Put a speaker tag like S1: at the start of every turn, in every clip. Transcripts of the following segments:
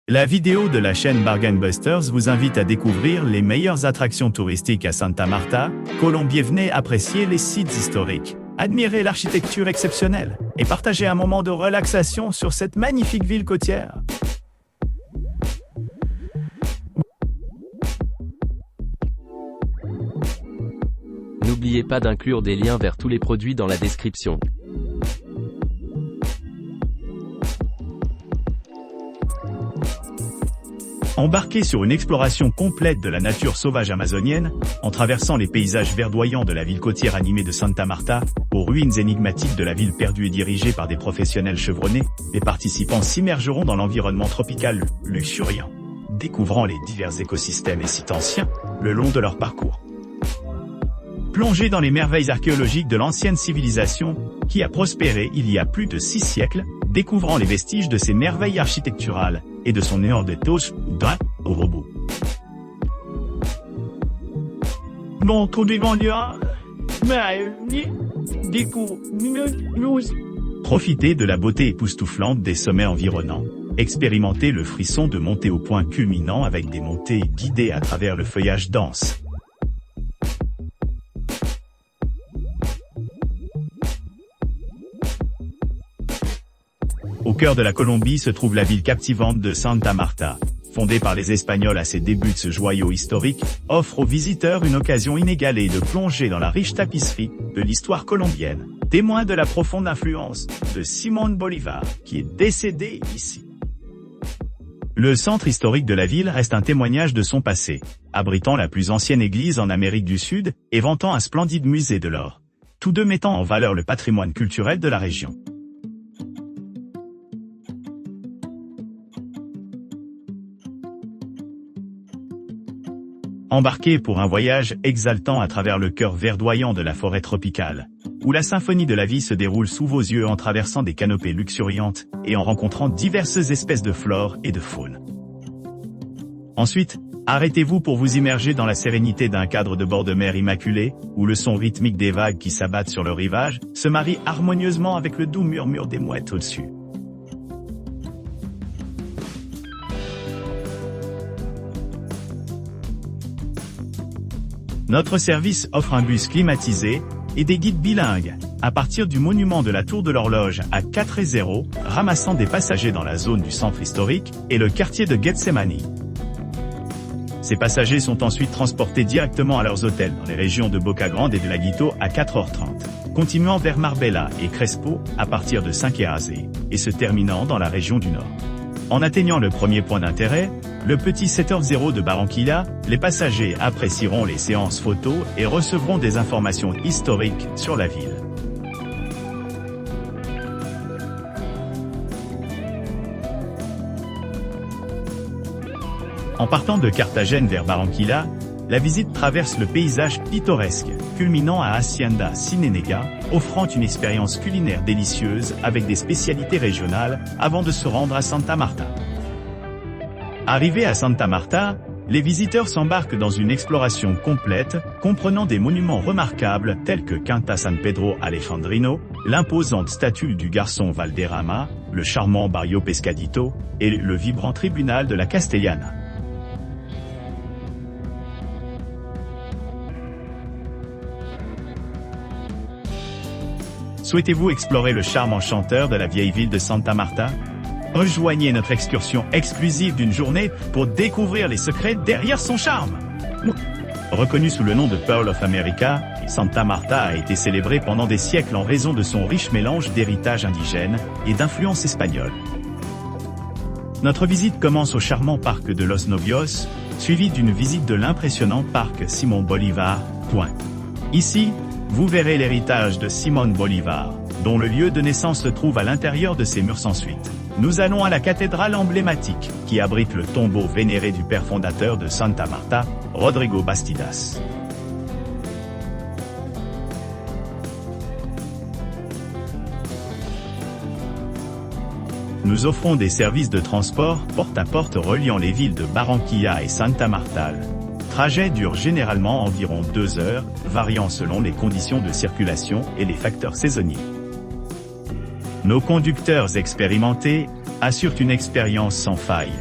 S1: La vidéo de la chaîne Bargain Busters vous invite à découvrir les meilleures attractions touristiques à Santa Marta, Colombie. Venez apprécier les sites historiques, admirer l'architecture exceptionnelle et partager un moment de relaxation sur cette magnifique ville côtière.
S2: N'oubliez pas d'inclure des liens vers tous les produits dans la description.
S1: Embarquez sur une exploration complète de la nature sauvage amazonienne, en traversant les paysages verdoyants de la ville côtière animée de Santa Marta, aux ruines énigmatiques de la ville perdue et dirigée par des professionnels chevronnés, les participants s'immergeront dans l'environnement tropical luxuriant, découvrant les divers écosystèmes et sites anciens le long de leur parcours. Plongez dans les merveilles archéologiques de l'ancienne civilisation, qui a prospéré il y a plus de 6 siècles, découvrant les vestiges de ses merveilles architecturales et de son néanderthos d'un au robot. Profitez de la beauté époustouflante des sommets environnants. Expérimentez le frisson de monter au point culminant avec des montées guidées à travers le feuillage dense. Au cœur de la Colombie se trouve la ville captivante de Santa Marta. Fondée par les Espagnols à ses débuts, ce joyau historique offre aux visiteurs une occasion inégalée de plonger dans la riche tapisserie de l'histoire colombienne, témoin de la profonde influence de Simón Bolívar, qui est décédé ici. Le centre historique de la ville reste un témoignage de son passé, abritant la plus ancienne église en Amérique du Sud et vantant un splendide musée de l'or, tous deux mettant en valeur le patrimoine culturel de la région. Embarquez pour un voyage exaltant à travers le cœur verdoyant de la forêt tropicale, où la symphonie de la vie se déroule sous vos yeux en traversant des canopées luxuriantes et en rencontrant diverses espèces de flore et de faune. Ensuite, arrêtez-vous pour vous immerger dans la sérénité d'un cadre de bord de mer immaculé, où le son rythmique des vagues qui s'abattent sur le rivage se marie harmonieusement avec le doux murmure des mouettes au-dessus. Notre service offre un bus climatisé et des guides bilingues, à partir du monument de la Tour de l'Horloge à 4:00, ramassant des passagers dans la zone du centre historique et le quartier de Getsemani. Ces passagers sont ensuite transportés directement à leurs hôtels dans les régions de Boca Grande et de Laguito à 4h30, continuant vers Marbella et Crespo à partir de 5h et se terminant dans la région du Nord. En atteignant le premier point d'intérêt, le petit secteur 0 de Barranquilla, les passagers apprécieront les séances photos et recevront des informations historiques sur la ville. En partant de Carthagène vers Barranquilla, la visite traverse le paysage pittoresque, culminant à Hacienda Cinenega, offrant une expérience culinaire délicieuse avec des spécialités régionales avant de se rendre à Santa Marta. Arrivés à Santa Marta, les visiteurs s'embarquent dans une exploration complète, comprenant des monuments remarquables tels que Quinta San Pedro Alejandrino, l'imposante statue du garçon Valderrama, le charmant Barrio Pescadito, et le vibrant tribunal de la Castellana. Souhaitez-vous explorer le charme enchanteur de la vieille ville de Santa Marta? Rejoignez notre excursion exclusive d'une journée pour découvrir les secrets derrière son charme. Reconnue sous le nom de Pearl of America, Santa Marta a été célébrée pendant des siècles en raison de son riche mélange d'héritage indigène et d'influence espagnole. Notre visite commence au charmant parc de Los Novios, suivie d'une visite de l'impressionnant parc Simón Bolívar. Ici, vous verrez l'héritage de Simón Bolívar, dont le lieu de naissance se trouve à l'intérieur de ses murs sans suite. Nous allons à la cathédrale emblématique, qui abrite le tombeau vénéré du père fondateur de Santa Marta, Rodrigo Bastidas. Nous offrons des services de transport porte-à-porte reliant les villes de Barranquilla et Santa Marta. Trajet dure généralement environ 2 heures, variant selon les conditions de circulation et les facteurs saisonniers. Nos conducteurs expérimentés assurent une expérience sans faille.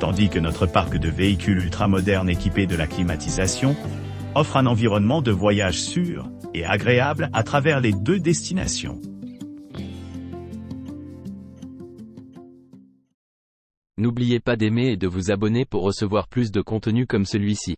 S1: tandis que notre parc de véhicules ultramodernes équipés de la climatisation offre un environnement de voyage sûr et agréable à travers les deux destinations.
S2: N'oubliez pas d'aimer et de vous abonner pour recevoir plus de contenu comme celui-ci.